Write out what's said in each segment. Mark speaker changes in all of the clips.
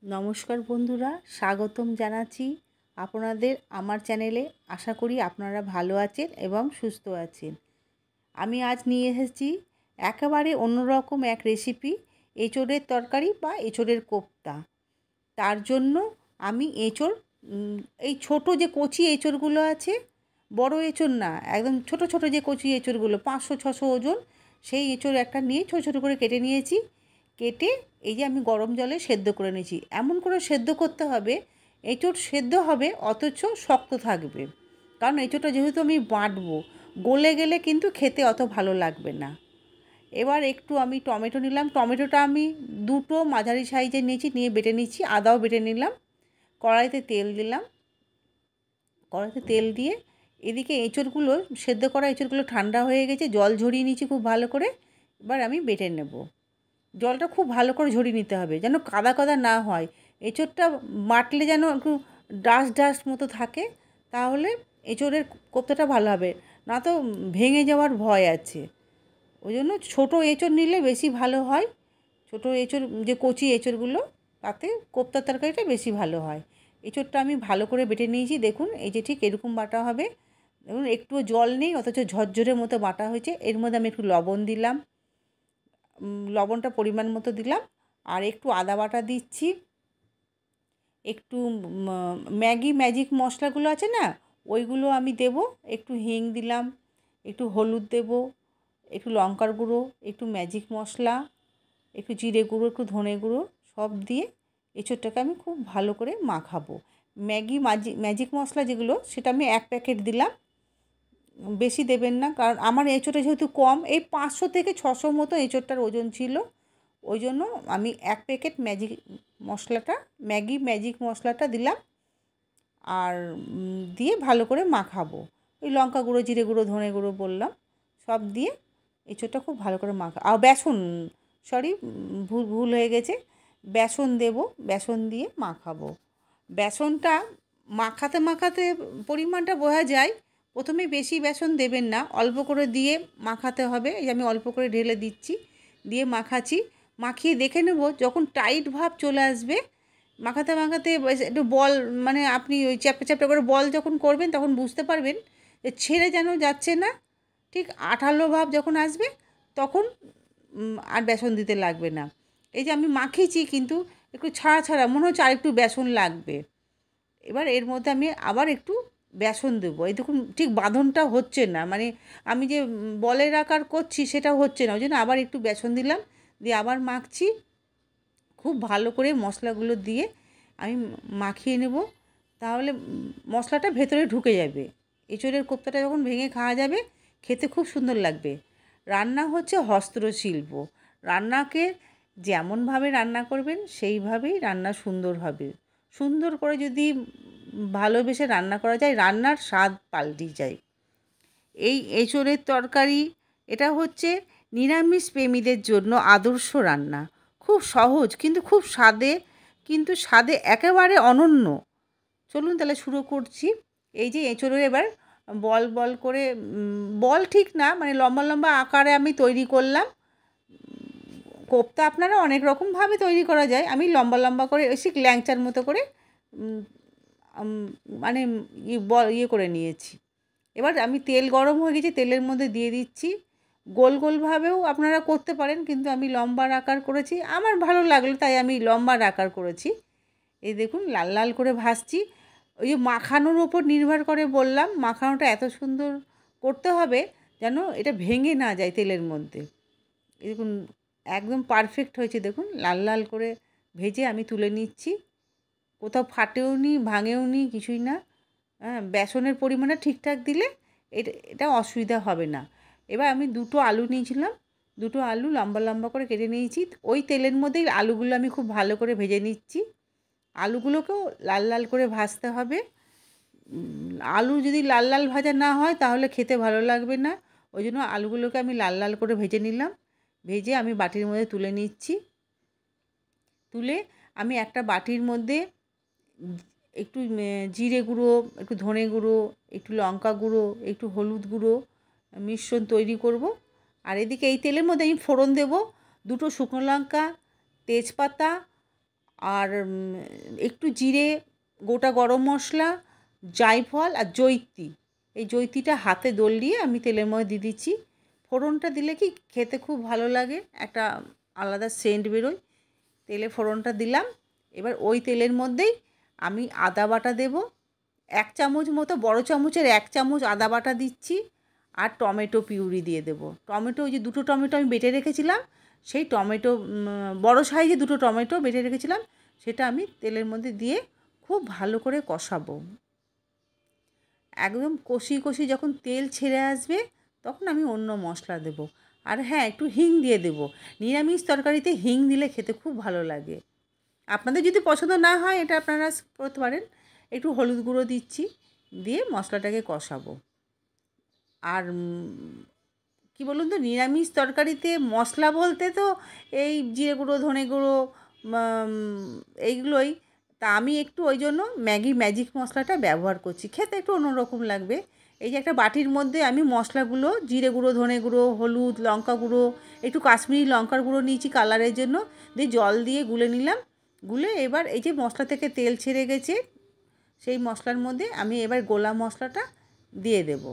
Speaker 1: নমস্কার বন্ধুরা, স্বাগতম জানাচ্ছি আপনাদের আমার চ্যানেলে। আশা করি আপনারা ভালো আছেন এবং সুস্থ আছেন। আমি আজ নিয়ে এসেছি একেবারে অন্যরকম এক রেসিপি, এঁচোড়ের তরকারি বা এঁচোড়ের কোপ্তা। তার জন্য আমি এঁচোড়, এই ছোটো যে কচি এঁচোড়গুলো আছে, বড় এঁচোড় না, একদম ছোট ছোট যে কচি এঁচোড়গুলো 500-600 ওজন, সেই এঁচোড় একটা নিয়ে ছোটো ছোটো করে কেটে নিয়েছি। কেটে এই যে আমি গরম জলে সেদ্ধ করে নিয়েছি। এমন করে সেদ্ধ করতে হবে এঁচোড় সেদ্ধ হবে অথচ শক্ত থাকবে, কারণ এঁচোড়টা যেহেতু আমি বাটবো, গলে গেলে কিন্তু খেতে অত ভালো লাগবে না। এবার একটু আমি টমেটো নিলাম, টমেটোটা আমি দুটো মাঝারি সাইজের নিয়েছি, নিয়ে বেটে নিচ্ছি। আদাও বেটে নিলাম। কড়াইতে তেল দিলাম। কড়াইতে তেল দিয়ে এদিকে এঁচোড়গুলো, সেদ্ধ করা এঁচোড়গুলো ঠান্ডা হয়ে গেছে, জল ঝরিয়ে নিয়েছি খুব ভালো করে। এবার আমি বেটে নেব। জলটা খুব ভালো করে ঝরিয়ে নিতে হবে, যেন কাদা কাদা না হয়। এঁচোড়টা বাটলে যেন একটু ডাস্ট ডাস্ট মতো থাকে, তাহলে এঁচোড়ের কোপ্তাটা ভালো হবে, না তো ভেঙে যাওয়ার ভয় আছে। ওই জন্য ছোটো এঁচোড় নিলে বেশি ভালো হয়। ছোটো এঁচোড়, যে কচি এঁচোড়গুলো, তাতে কোপ্তার তরকারিটা বেশি ভালো হয়। এঁচোড়টা আমি ভালো করে বেটে নিয়েছি, দেখুন এই যে ঠিক এরকম বাটা হবে। দেখুন একটুও জল নেই, অথচ ঝরঝরে মতো বাটা হয়েছে। এর মধ্যে আমি একটু লবণ দিলাম, লবণটা পরিমাণ মতো দিলাম। আর একটু আদা বাটা দিচ্ছি, একটু ম্যাজিক মশলাগুলো আছে না, ওইগুলো আমি দেব। একটু হিং দিলাম, একটু হলুদ দেব, একটু লঙ্কার গুঁড়ো, একটু ম্যাজিক মশলা, একটু জিরে গুঁড়ো, একটু ধনে গুঁড়ো, সব দিয়ে এঁচোড়টাকে আমি খুব ভালো করে মাখাবো। ম্যাজিক মশলা যেগুলো, সেটা আমি 1 প্যাকেট দিলাম, বেশি দেবেন না, কারণ আমার এঁচোড়টা যেহেতু কম, এই 500 থেকে 600 মতো এঁচোড়টার ওজন ছিল। ওই জন্য আমি 1 প্যাকেট ম্যাজিক মশলাটা দিলাম। আর দিয়ে ভালো করে মাখাবো। ওই লঙ্কা গুঁড়ো, জিরে গুঁড়ো, ধনে গুঁড়ো বললাম, সব দিয়ে এঁচোড়টা খুব ভালো করে আর বেসন, সরি, ভুল হয়ে গেছে, বেসন দেব। বেসন দিয়ে মাখাবো। বেসনটা মাখাতে মাখাতে পরিমাণটা বোঝা যায়। প্রথমে বেশি বেসন দেবেন না, অল্প করে দিয়ে মাখাতে হবে। এই যে আমি অল্প করে ঢেলে দিচ্ছি, দিয়ে মাখাচ্ছি। মাখিয়ে দেখে নেব, যখন টাইট ভাব চলে আসবে, মাখাতে মাখাতে একটু বল, মানে আপনি ওই চ্যাপটা চ্যাপটা করে বল যখন করবেন, তখন বুঝতে পারবেন যে ছেড়ে যেন যাচ্ছে না। ঠিক আঠালো ভাব যখন আসবে, তখন আর বেসন দিতে লাগবে না। এই যে আমি মাখিয়েছি, কিন্তু একটু ছাড়া ছাড়া মনে হচ্ছে আর একটু বেসন লাগবে। এবার এর মধ্যে আমি আবার একটু বেসন দেবো। এই দেখুন ঠিক বাঁধনটা হচ্ছে না, মানে আমি যে বলের আকার করছি সেটা হচ্ছে না, ওই জন্য আবার একটু বেসন দিলাম, দিয়ে আবার মাখছি। খুব ভালো করে মশলাগুলো দিয়ে আমি মাখিয়ে নেব, তাহলে মশলাটা ভেতরে ঢুকে যাবে। এঁচোড়ের কোপ্তাটা যখন ভেঙে খাওয়া যাবে, খেতে খুব সুন্দর লাগবে। রান্না হচ্ছে হস্তশিল্প। রান্নাকে যেমনভাবে রান্না করবেন, সেইভাবেই রান্না সুন্দর হবে। সুন্দর করে যদি ভালোবেসে রান্না করা যায়, রান্নার স্বাদ পাল্টে যায়। এই এঁচোড়ের তরকারি, এটা হচ্ছে নিরামিষ প্রেমীদের জন্য আদর্শ রান্না। খুব সহজ, কিন্তু খুব স্বাদে, কিন্তু স্বাদে একেবারে অনন্য। চলুন তাহলে শুরু করছি। এই যে এঁচোড়ের এবার বল বল করে, বল ঠিক না, মানে লম্বা লম্বা আকারে আমি তৈরি করলাম। কোপ্তা আপনারা অনেক রকমভাবে তৈরি করা যায়, আমি লম্বা লম্বা করে ঠিক ল্যাংচার মতো করে মানে ইয়ে করে নিয়েছি। এবার আমি তেল গরম হয়ে গেছে, তেলের মধ্যে দিয়ে দিচ্ছি। গোল গোলভাবেও আপনারা করতে পারেন, কিন্তু আমি লম্বার আকার করেছি, আমার ভালো লাগলো তাই আমি লম্বার আকার করেছি। এই দেখুন লাল লাল করে ভাজছি। ওই যে মাখানোর ওপর নির্ভর করে বললাম, মাখানোটা এত সুন্দর করতে হবে যেন এটা ভেঙে না যায় তেলের মধ্যে। এই দেখুন একদম পারফেক্ট হয়েছে, দেখুন লাল লাল করে ভেজে আমি তুলে নিচ্ছি। কোথাও ফাটেও নি, ভাঙেও নি, কিছুই না। হ্যাঁ, বেসনের পরিমাণটা ঠিকঠাক দিলে এটা অসুবিধা হবে না। এবার আমি 2টো আলু নিয়েছিলাম, 2টো আলু লম্বা লম্বা করে কেটে নিয়েছি। ওই তেলের মধ্যেই আলুগুলো আমি খুব ভালো করে ভেজে নিচ্ছি। আলুগুলোকেও লাল লাল করে ভাজতে হবে। আলু যদি লাল লাল ভাজা না হয়, তাহলে খেতে ভালো লাগবে না। ওই জন্য আলুগুলোকে আমি লাল লাল করে ভেজে নিলাম। ভেজে আমি বাটির মধ্যে তুলে নিচ্ছি। তুলে আমি একটা বাটির মধ্যে একটু জিরে গুঁড়ো, একটু ধনে গুঁড়ো, একটু লঙ্কা গুঁড়ো, একটু হলুদ গুঁড়ো মিশ্রণ তৈরি করব। আর এদিকে এই তেলের মধ্যে আমি ফোড়ন দেব, 2টো শুকনো লঙ্কা, তেজপাতা, আর একটু জিরে, গোটা গরম মশলা, জায়ফল আর জয়িত্রী, এই জয়িত্রীটা হাতে দলিয়ে আমি তেলের মধ্যে দিয়ে দিচ্ছি। ফোড়নটা দিলে কি খেতে খুব ভালো লাগে, একটা আলাদা সেন্ট বেরোয়। তেলে ফোড়নটা দিলাম। এবার ওই তেলের মধ্যেই আমি আদা বাটা দেব, 1 চামচ মতো, বড় চামচের 1 চামচ আদা বাটা দিচ্ছি। আর টমেটো পিউরি দিয়ে দেবো। টমেটো, ওই যে 2টো টমেটো আমি বেটে রেখেছিলাম, সেই টমেটো, বড় সাইজে 2টো টমেটো বেটে রেখেছিলাম, সেটা আমি তেলের মধ্যে দিয়ে খুব ভালো করে কষাবো। একদম কষিয়ে কষিয়ে যখন তেল ছেড়ে আসবে তখন আমি অন্য মশলা দেবো। আর হ্যাঁ, একটু হিং দিয়ে দেবো। নিরামিষ তরকারিতে হিং দিলে খেতে খুব ভালো লাগে। আপনাদের যদি পছন্দ না হয় এটা আপনারা করতে পারেন। একটু হলুদ গুঁড়ো দিচ্ছি, দিয়ে মশলাটাকে কষাবো। আর কী বলুন তো, নিরামিষ তরকারিতে মশলা বলতে তো এই জিরে গুঁড়ো, ধনে গুঁড়ো, এইগুলোই। তা আমি একটু ওই জন্য ম্যাগি ম্যাজিক মশলাটা ব্যবহার করছি, খেতে একটু অন্যরকম লাগবে। এই যে একটা বাটির মধ্যে আমি মশলাগুলো, জিরে গুঁড়ো, ধনে গুঁড়ো, হলুদ, লঙ্কা গুঁড়ো, একটু কাশ্মীরি লঙ্কার গুঁড়ো নিয়েছি কালারের জন্য, দিয়ে জল দিয়ে গুলে নিলাম। গুলে এবার এই যে মশলা থেকে তেল ছেড়ে গেছে, সেই মশলার মধ্যে আমি এবার গোলা মশলাটা দিয়ে দেব।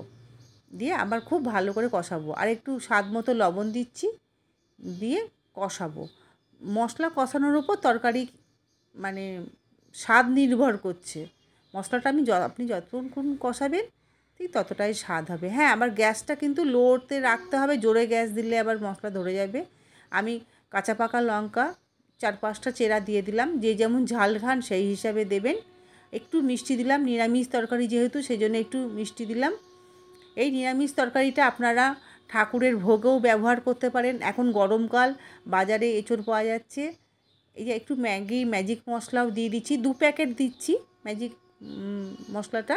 Speaker 1: দিয়ে আবার খুব ভালো করে কষাবো। আর একটু স্বাদ মতো লবণ দিচ্ছি, দিয়ে কষাবো। মশলা কষানোর উপর তরকারি মানে স্বাদ নির্ভর করছে। মশলাটা আপনি যতক্ষণ কষাবেন ঠিক ততটাই স্বাদ হবে। হ্যাঁ, আবার গ্যাসটা কিন্তু লোতে রাখতে হবে, জোরে গ্যাস দিলে আবার মশলা ধরে যাবে। আমি কাঁচা পাকা লঙ্কা 4-5টা চেরা দিয়ে দিলাম, যে যেমন ঝাল খান সেই হিসাবে দেবেন। একটু মিষ্টি দিলাম, নিরামিষ তরকারি যেহেতু সেজন্য একটু মিষ্টি দিলাম। এই নিরামিষ তরকারিটা আপনারা ঠাকুরের ভোগেও ব্যবহার করতে পারেন। এখন গরমকাল, বাজারে এঁচোড় পাওয়া যাচ্ছে। এই যে একটু ম্যাজিক মশলাও দিয়ে দিচ্ছি, 2 প্যাকেট দিচ্ছি ম্যাজিক মশলাটা।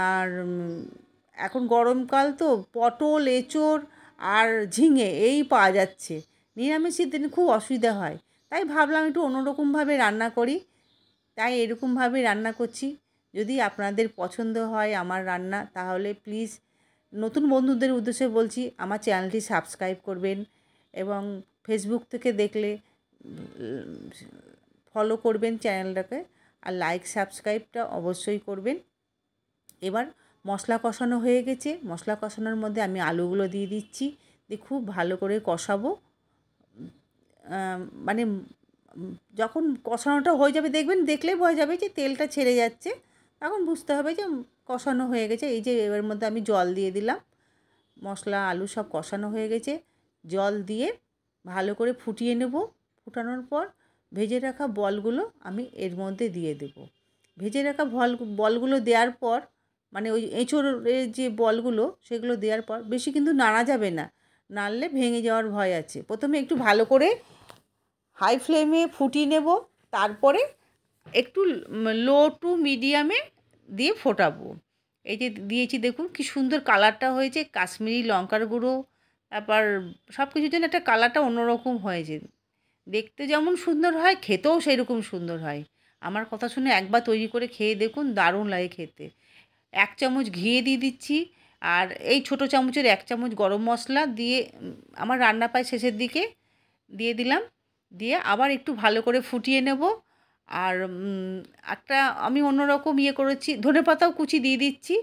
Speaker 1: আর এখন গরমকাল তো পটল, এঁচোড় আর ঝিঙে এই পাওয়া যাচ্ছে। নিরামিষের দিনে খুব অসুবিধা হয়, তাই ভাবলাম একটু অন্যরকমভাবে রান্না করি, তাই এরকমভাবে রান্না করছি। যদি আপনাদের পছন্দ হয় আমার রান্না, তাহলে প্লিজ, নতুন বন্ধুদের উদ্দেশ্যে বলছি, আমার চ্যানেলটি সাবস্ক্রাইব করবেন এবং ফেসবুক থেকে দেখলে ফলো করবেন চ্যানেলটাকে, আর লাইক সাবস্ক্রাইবটা অবশ্যই করবেন। এবার মশলা কষানো হয়ে গেছে, মশলা কষানোর মধ্যে আমি আলুগুলো দিয়ে দিচ্ছি, দিয়ে খুব ভালো করে কষাবো। মানে যখন কষানোটা হয়ে যাবে, দেখবেন, দেখলেই বোঝা যাবে যে তেলটা ছেড়ে যাচ্ছে, তখন বুঝতে হবে যে কষানো হয়ে গেছে। এই যে এবার মধ্যে আমি জল দিয়ে দিলাম, মশলা আলু সব কষানো হয়ে গেছে। জল দিয়ে ভালো করে ফুটিয়ে নেব। ফুটানোর পর ভেজে রাখা বলগুলো আমি এর মধ্যে দিয়ে দেব। ভেজে রাখা বলগুলো দেওয়ার পর, মানে ওই এঁচোড়ের যে বলগুলো, সেগুলো দেওয়ার পর বেশি কিন্তু নাড়া যাবে না, নাড়লে ভেঙে যাওয়ার ভয় আছে। প্রথমে একটু ভালো করে হাই ফ্লেমে ফুটিয়ে নেব, তারপরে একটু লো টু মিডিয়ামে দিয়ে ফোটাবো। এই যে দিয়েছি, দেখুন কি সুন্দর কালারটা হয়েছে, কাশ্মীরি লঙ্কার গুঁড়ো, তারপর সব কিছুর জন্য একটা কালারটা অন্যরকম হয়েছে। দেখতে যেমন সুন্দর হয়, খেতেও সেই রকম সুন্দর হয়। আমার কথা শুনে একবার তৈরি করে খেয়ে দেখুন, দারুণ লাগে খেতে। 1 চামচ ঘি দিয়ে দিচ্ছি, আর এই ছোটো চামচের 1 চামচ গরম মশলা দিয়ে আমার রান্না প্রায় শেষের দিকে দিয়ে দিলাম। দিয়ে আবার একটু ভালো করে ফুটিয়ে নেব। আর একটা আমি অন্যরকম করেছি, ধনেপাতাও কুচি দিয়ে দিচ্ছি।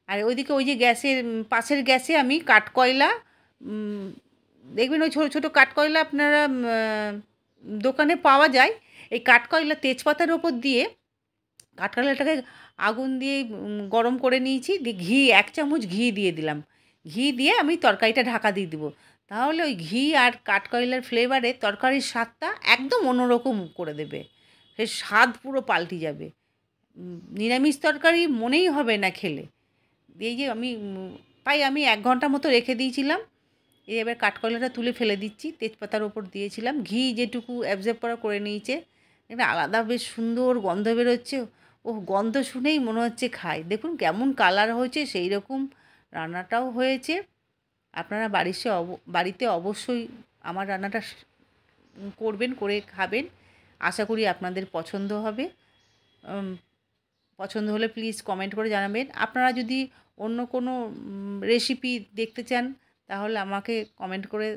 Speaker 1: আর ওইদিকে ওই যে গ্যাসের পাশের গ্যাসে আমি কাঠকয়লা, দেখবেন ওই ছোটো ছোটো কাঠকয়লা আপনারা দোকানে পাওয়া যায়। এই কাঠকয়লা তেজপাতার ওপর দিয়ে কাঠকয়লাটাকে আগুন দিয়ে গরম করে নিয়েছি, দিয়ে ঘি 1 চামচ ঘি দিয়ে দিলাম। ঘি দিয়ে আমি তরকারিটা ঢাকা দিয়ে দেবো। তাহলে ওই ঘি আর কাঠকয়লার ফ্লেভারে তরকারির স্বাদটা একদম অন্যরকম করে দেবে, সেই স্বাদ পুরো পাল্টে যাবে। নিরামিষ তরকারি মনেই হবে না খেলে। এই যে আমি তাই আমি 1 ঘন্টা মতো রেখে দিয়েছিলাম। এবার কাঠকয়লাটা তুলে ফেলে দিচ্ছি, তেজপাতার ওপর দিয়েছিলাম, ঘি যেটুকু অ্যাবজর্ব করে নিয়েছে, একটা আলাদা বেশ সুন্দর গন্ধ বেরোচ্ছে। ওহ, গন্ধ শুনেই মনে হচ্ছে খাই। দেখুন কেমন কালার হয়েছে, সেই রকম রান্নাটাও হয়েছে। আপনারা বাড়িতে অবশ্যই আমার রান্নাটা করবেন, করে খাবেন। আশা করি আপনাদের পছন্দ হবে। পছন্দ হলে প্লিজ কমেন্ট করে জানাবেন। আপনারা যদি অন্য কোনো রেসিপি দেখতে চান, তাহলে আমাকে কমেন্ট করে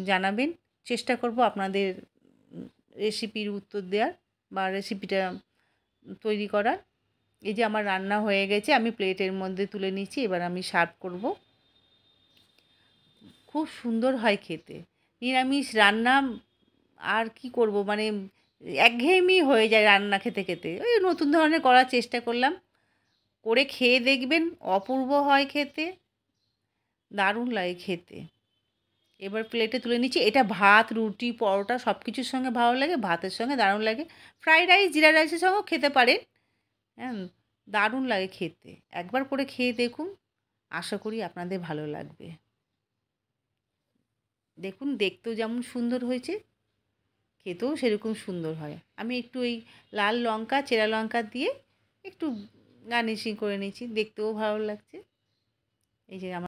Speaker 1: জানাবেন। চেষ্টা করব আপনাদের রেসিপির উত্তর দেওয়ার বা রেসিপিটা তৈরি করার। এই যে আমার রান্না হয়ে গেছে, আমি প্লেটের মধ্যে তুলে নিচ্ছি, এবার আমি সার্ভ করব। খুব সুন্দর হয় খেতে। নিরামিষ রান্না আর কি করব, মানে একঘেয়েমি হয়ে যায় রান্না খেতে খেতে। ওই নতুন ধরনের করার চেষ্টা করলাম, করে খেয়ে দেখবেন, অপূর্ব হয় খেতে, দারুণ লাগে খেতে। এবার প্লেটে তুলে নিচ্ছি। এটা ভাত, রুটি, পরোটা সব কিছুর সঙ্গে ভালো লাগে, ভাতের সঙ্গে দারুণ লাগে। ফ্রাইড রাইস, জিরা রাইসের সঙ্গেও খেতে পারেন। হ্যাঁ, দারুণ লাগে খেতে। একবার করে খেয়ে দেখুন, আশা করি আপনাদের ভালো লাগবে। দেখুন, দেখতেও যেমন সুন্দর হয়েছে, খেতেও সেরকম সুন্দর হয়। আমি একটু এই লাল লঙ্কা, চেরা লঙ্কা দিয়ে একটু গার্নিশিং করে নিয়েছি, দেখতেও ভালো লাগছে। এই যে আমার